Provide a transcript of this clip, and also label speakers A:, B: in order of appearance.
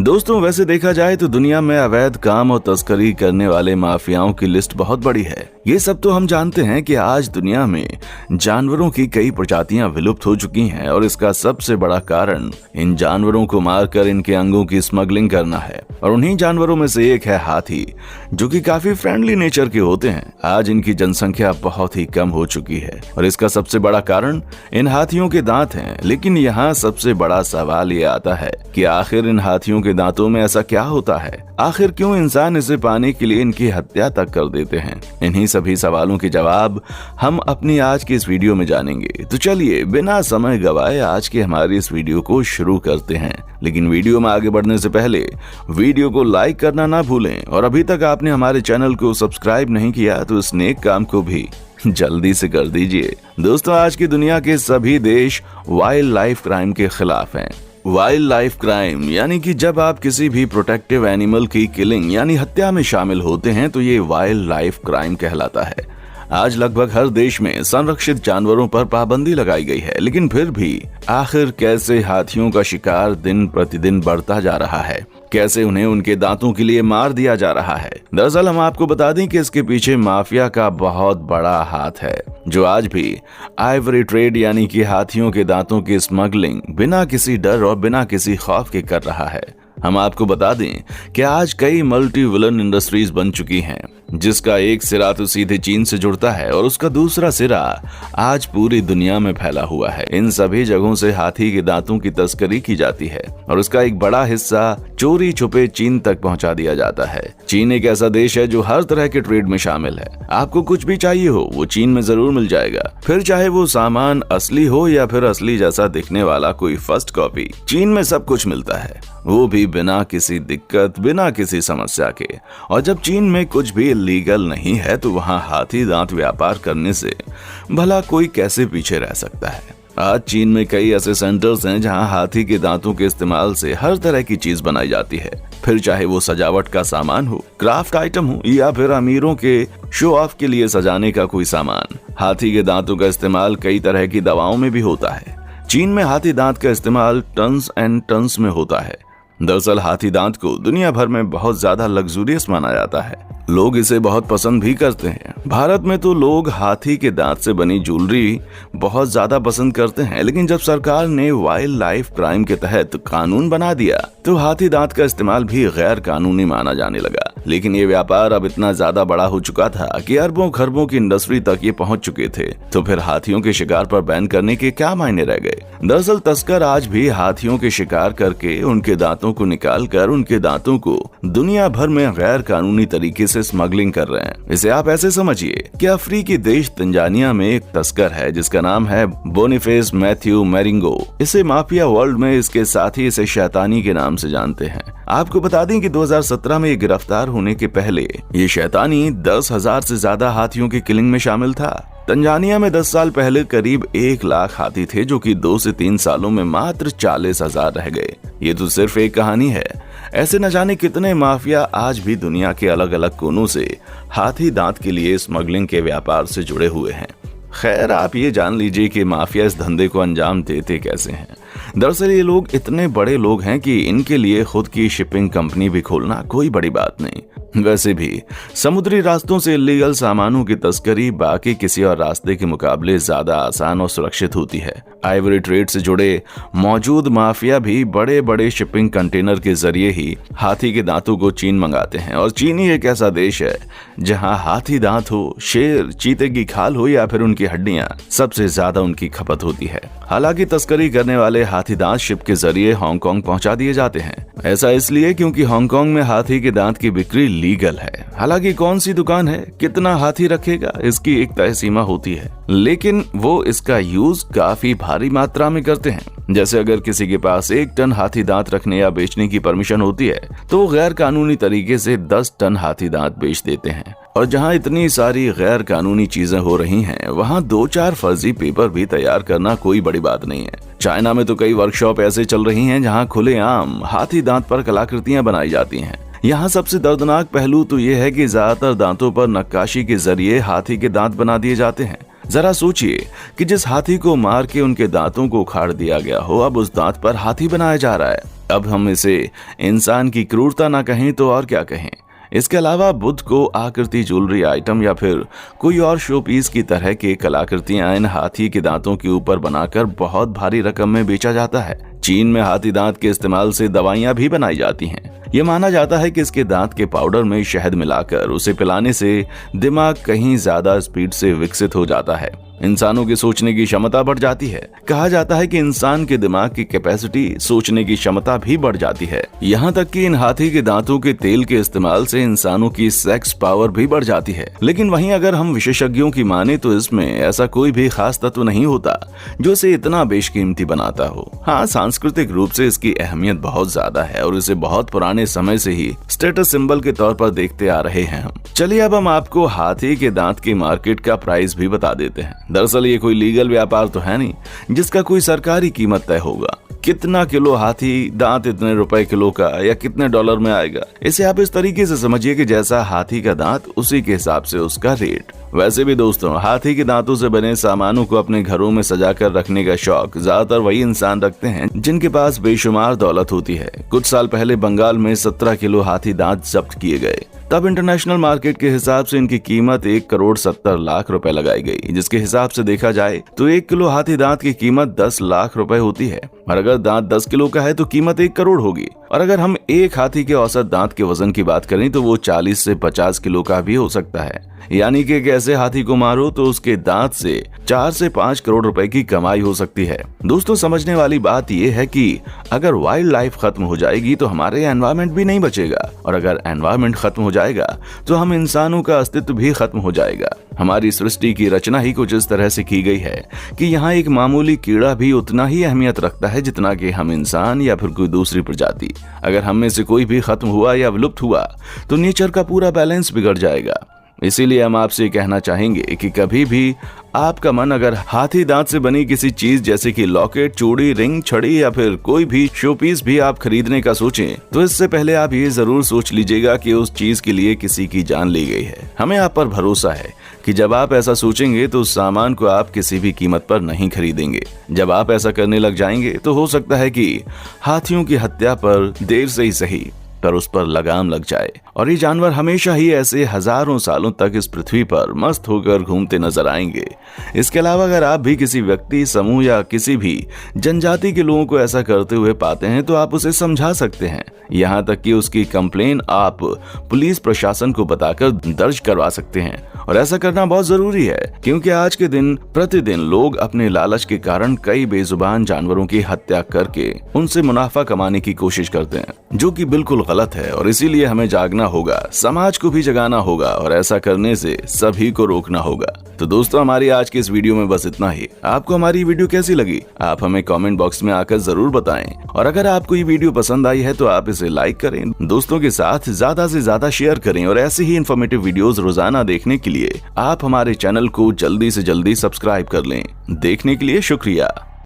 A: दोस्तों, वैसे देखा जाए तो दुनिया में अवैध काम और तस्करी करने वाले माफियाओं की लिस्ट बहुत बड़ी है। ये सब तो हम जानते हैं कि आज दुनिया में जानवरों की कई प्रजातियां विलुप्त हो चुकी हैं और इसका सबसे बड़ा कारण इन जानवरों को मारकर इनके अंगों की स्मगलिंग करना है। और उन्हीं जानवरों में से एक है हाथी, जो कि काफी फ्रेंडली नेचर के होते हैं। आज इनकी जनसंख्या बहुत ही कम हो चुकी है और इसका सबसे बड़ा कारण इन हाथियों के दांत हैं। लेकिन यहाँ सबसे बड़ा सवाल ये आता है कि आखिर इन हाथियों के दांतों में ऐसा क्या होता है? आखिर क्यों इंसान इसे पाने के लिए इनकी हत्या तक कर देते हैं? इन्हीं सभी सवालों के जवाब हम अपनी आज की इस वीडियो में जानेंगे। तो चलिए बिना समय गवाए आज की हमारी इस वीडियो को शुरू करते हैं। लेकिन वीडियो में आगे बढ़ने से पहले वीडियो को लाइक करना ना भूलें और अभी तक आपने हमारे चैनल को सब्सक्राइब नहीं किया तो इस नेक काम को भी जल्दी से कर दीजिए। दोस्तों, आज की दुनिया के सभी देश वाइल्ड लाइफ क्राइम के खिलाफ हैं। वाइल्ड लाइफ क्राइम यानी कि जब आप किसी भी प्रोटेक्टिव एनिमल की किलिंग यानी हत्या में शामिल होते हैं तो ये वाइल्ड लाइफ क्राइम कहलाता है। आज लगभग हर देश में संरक्षित जानवरों पर पाबंदी लगाई गई है, लेकिन फिर भी आखिर कैसे हाथियों का शिकार दिन प्रतिदिन बढ़ता जा रहा है? कैसे उन्हें उनके दांतों के लिए मार दिया जा रहा है? दरअसल हम आपको बता दें कि इसके पीछे माफिया का बहुत बड़ा हाथ है, जो आज भी आइवरी ट्रेड यानी कि हाथियों के दांतों की स्मगलिंग बिना किसी डर और बिना किसी खौफ के कर रहा है। हम आपको बता दें कि आज कई मल्टी विलन इंडस्ट्रीज बन चुकी हैं, जिसका एक सिरा तो सीधे चीन से जुड़ता है और उसका दूसरा सिरा आज पूरी दुनिया में फैला हुआ है। इन सभी जगहों से हाथी के दांतों की तस्करी की जाती है और उसका एक बड़ा हिस्सा चोरी छुपे चीन तक पहुंचा दिया जाता है। चीन एक ऐसा देश है जो हर तरह के ट्रेड में शामिल है। आपको कुछ भी चाहिए हो वो चीन में जरूर मिल जाएगा, फिर चाहे वो सामान असली हो या फिर असली जैसा दिखने वाला कोई फर्स्ट कॉपी। चीन में सब कुछ मिलता है, वो भी बिना किसी दिक्कत, बिना किसी समस्या के। और जब चीन में कुछ भी लीगल नहीं है तो वहाँ हाथी दांत व्यापार करने से भला कोई कैसे पीछे रह सकता है? आज चीन में कई ऐसे सेंटर्स हैं जहां हाथी के दांतों के इस्तेमाल से हर तरह की चीज बनाई जाती है, फिर चाहे वो सजावट का सामान हो, क्राफ्ट आइटम हो या फिर अमीरों के शो ऑफ के लिए सजाने का कोई सामान। हाथी के दांतों का इस्तेमाल कई तरह की दवाओं में भी होता है। चीन में हाथी दांत का इस्तेमाल टन्स एंड टन्स में होता है। दरअसल हाथी दांत को दुनिया भर में बहुत ज्यादा लग्जूरियस माना जाता है। लोग इसे बहुत पसंद भी करते हैं। भारत में तो लोग हाथी के दांत से बनी ज्वेलरी बहुत ज्यादा पसंद करते हैं, लेकिन जब सरकार ने वाइल्ड लाइफ क्राइम के तहत कानून बना दिया तो हाथी दांत का इस्तेमाल भी गैर कानूनी माना जाने लगा। लेकिन ये व्यापार अब इतना ज्यादा बड़ा हो चुका था कि अरबों खरबों की इंडस्ट्री तक ये पहुंच चुके थे, तो फिर हाथियों के शिकार पर बैन करने के क्या मायने रह गए? दरअसल तस्कर आज भी हाथियों के शिकार करके उनके दांतों को निकाल कर उनके दांतों को दुनिया भर में गैर कानूनी तरीके से स्मगलिंग कर रहे हैं। इसे आप ऐसे समझिए कि अफ्रीकी देश तंजानिया में एक तस्कर है जिसका नाम है बोनीफेस मैथ्यू मैरिंगो। इसे माफिया वर्ल्ड में इसके साथी इसे शैतानी के नाम से जानते हैं। आपको बता दें कि 2017 में ये गिरफ्तार होने के पहले ये शैतानी 10,000 से ज्यादा हाथियों की किलिंग में शामिल था। तंजानिया में 10 साल पहले करीब 1 लाख हाथी थे, जो कि 2 से 3 सालों में मात्र 40,000 रह गए। ये तो सिर्फ एक कहानी है। ऐसे न जाने कितने माफिया आज भी दुनिया के अलग अलग कोनों से हाथी दांत के लिए स्मगलिंग के व्यापार से जुड़े हुए हैं। खैर, आप ये जान लीजिए कि माफिया इस धंधे को अंजाम देते कैसे हैं। दरअसल ये लोग इतने बड़े लोग हैं कि इनके लिए खुद की शिपिंग कंपनी भी खोलना कोई बड़ी बात नहीं। वैसे भी समुद्री रास्तों से इलीगल सामानों की तस्करी बाकी किसी और रास्ते के मुकाबले ज्यादा आसान और सुरक्षित होती है। आइवरी ट्रेड से जुड़े मौजूद माफिया भी बड़े बड़े शिपिंग कंटेनर के जरिए ही हाथी के दांतों को चीन मंगाते हैं। और चीन ही एक ऐसा देश है जहां हाथी दांत हो, शेर, चीते की खाल हो या फिर उनकी हड्डियां, सबसे ज्यादा उनकी खपत होती है। हालांकि तस्करी करने वाले हाथी दांत शिप के जरिए हांगकांग पहुंचा दिए जाते हैं। ऐसा इसलिए क्योंकि हांगकांग में हाथी के दांत की बिक्री लीगल है। हालांकि कौन सी दुकान है, कितना हाथी रखेगा, इसकी एक तय सीमा होती है, लेकिन वो इसका यूज काफी भारी मात्रा में करते हैं। जैसे अगर किसी के पास 1 टन हाथी दांत रखने या बेचने की परमिशन होती है तो वो गैर कानूनी तरीके से 10 टन हाथी दांत बेच देते हैं। और जहां इतनी सारी गैर कानूनी चीजें हो रही हैं, वहां 2-4 फर्जी पेपर भी तैयार करना कोई बड़ी बात नहीं है। चाइना में तो कई वर्कशॉप ऐसे चल रही हैं जहां खुलेआम हाथी दांत पर कलाकृतियां बनाई जाती हैं। यहाँ सबसे दर्दनाक पहलू तो ये है कि ज्यादातर दांतों पर नक्काशी के जरिए हाथी के दांत बना दिए जाते हैं। जरा सोचिए कि जिस हाथी को मार के उनके दांतों को उखाड़ दिया गया हो, अब उस दांत पर हाथी बनाया जा रहा है। अब हम इसे इंसान की क्रूरता ना कहें तो और क्या कहें। इसके अलावा बुद्ध को आकृति ज्वेलरी आइटम या फिर कोई और शो पीस की तरह के कलाकृतियां इन हाथी के दांतों के ऊपर बनाकर बहुत भारी रकम में बेचा जाता है। चीन में हाथी दांत के इस्तेमाल से दवाइयां भी बनाई जाती हैं। ये माना जाता है कि इसके दांत के पाउडर में शहद मिलाकर उसे पिलाने से दिमाग कहीं ज्यादा स्पीड से विकसित हो जाता है, इंसानों की सोचने की क्षमता बढ़ जाती है। कहा जाता है कि इंसान के दिमाग की कैपेसिटी, सोचने की क्षमता भी बढ़ जाती है। यहाँ तक कि इन हाथी के दांतों के तेल के इस्तेमाल से इंसानों की सेक्स पावर भी बढ़ जाती है। लेकिन वहीं अगर हम विशेषज्ञों की माने तो इसमें ऐसा कोई भी खास तत्व नहीं होता जो इसे इतना बेशकीमती बनाता हो। हाँ, सांस्कृतिक रूप से इसकी अहमियत बहुत ज्यादा है और इसे बहुत पुराने समय से ही स्टेटस सिंबल के तौर पर देखते आ रहे हैं हम। चलिए अब हम आपको हाथी के दांत की मार्केट का प्राइस भी बता देते हैं। दरअसल ये कोई लीगल व्यापार तो है नहीं जिसका कोई सरकारी कीमत तय होगा। कितना किलो हाथी दांत इतने रुपए किलो का या कितने डॉलर में आएगा, इसे आप इस तरीके से समझिए कि जैसा हाथी का दांत उसी के हिसाब से उसका रेट। वैसे भी दोस्तों, हाथी के दांतों से बने सामानों को अपने घरों में सजाकर रखने का शौक ज्यादातर वही इंसान रखते हैं जिनके पास बेशुमार दौलत होती है। कुछ साल पहले बंगाल में 17 किलो हाथी दांत जब्त किए गए। तब इंटरनेशनल मार्केट के हिसाब से इनकी कीमत 1,70,00,000 रुपए लगाई गई, जिसके हिसाब से देखा जाए तो 1 किलो हाथी दांत की कीमत 10 लाख रुपए होती है। और अगर दांत 10 किलो का है तो कीमत 1 करोड़ होगी। और अगर हम एक हाथी के औसत दांत के वजन की बात करें तो वो 40 से 50 किलो का भी हो सकता है। यानी कि एक ऐसे हाथी को मारो तो उसके दांत से 4 से 5 करोड़ रुपए की कमाई हो सकती है। दोस्तों, समझने वाली बात यह है कि अगर वाइल्ड लाइफ खत्म हो जाएगी तो हमारे एनवायरमेंट भी नहीं बचेगा, और अगर एनवायरमेंट खत्म हो जाएगा तो हम इंसानों का अस्तित्व भी खत्म हो जाएगा। हमारी सृष्टि की रचना ही कुछ इस तरह से की गई है कि यहाँ एक मामूली कीड़ा भी उतना ही अहमियत रखता है जितना कि हम इंसान या फिर कोई दूसरी प्रजाति। अगर हम में से कोई भी खत्म हुआ या विलुप्त हुआ तो नेचर का पूरा बैलेंस बिगड़ जाएगा। इसीलिए हम आपसे कहना चाहेंगे कि कभी भी आपका मन अगर हाथी दांत से बनी किसी चीज जैसे कि लॉकेट, चूड़ी, रिंग, छड़ी या फिर कोई भी शोपीस भी आप खरीदने का सोचें तो इससे पहले आप ये जरूर सोच लीजिएगा कि उस चीज के लिए किसी की जान ली गई है। हमें आप पर भरोसा है कि जब आप ऐसा सोचेंगे तो उस सामान को आप किसी भी कीमत पर नहीं खरीदेंगे। जब आप ऐसा करने लग जाएंगे तो हो सकता है कि हाथियों की हत्या पर देर से ही सही पर उस पर लगाम लग जाए और ये जानवर हमेशा ही ऐसे हजारों सालों तक इस पृथ्वी पर मस्त होकर घूमते नजर आएंगे। इसके अलावा अगर आप भी किसी व्यक्ति, समूह या किसी भी जनजाति के लोगों को ऐसा करते हुए पाते हैं तो आप उसे समझा सकते हैं। यहाँ तक कि उसकी कंप्लेन आप पुलिस प्रशासन को बताकर दर्ज करवा सकते हैं। और ऐसा करना बहुत जरूरी है क्योंकि आज के दिन प्रतिदिन लोग अपने लालच के कारण कई बेजुबान जानवरों की हत्या करके उनसे मुनाफा कमाने की कोशिश करते हैं, जो कि बिल्कुल गलत है। और इसीलिए हमें जागना होगा, समाज को भी जगाना होगा और ऐसा करने से सभी को रोकना होगा। तो दोस्तों, हमारी आज की इस वीडियो में बस इतना ही। आपको हमारी वीडियो कैसी लगी आप हमें कमेंट बॉक्स में आकर जरूर बताएं। और अगर आपको ये वीडियो पसंद आई है तो आप इसे लाइक करें, दोस्तों के साथ ज्यादा से ज्यादा शेयर करें और ऐसे ही इन्फॉर्मेटिव वीडियोस रोजाना देखने के लिए आप हमारे चैनल को जल्दी से जल्दी सब्सक्राइब कर लें। देखने के लिए शुक्रिया।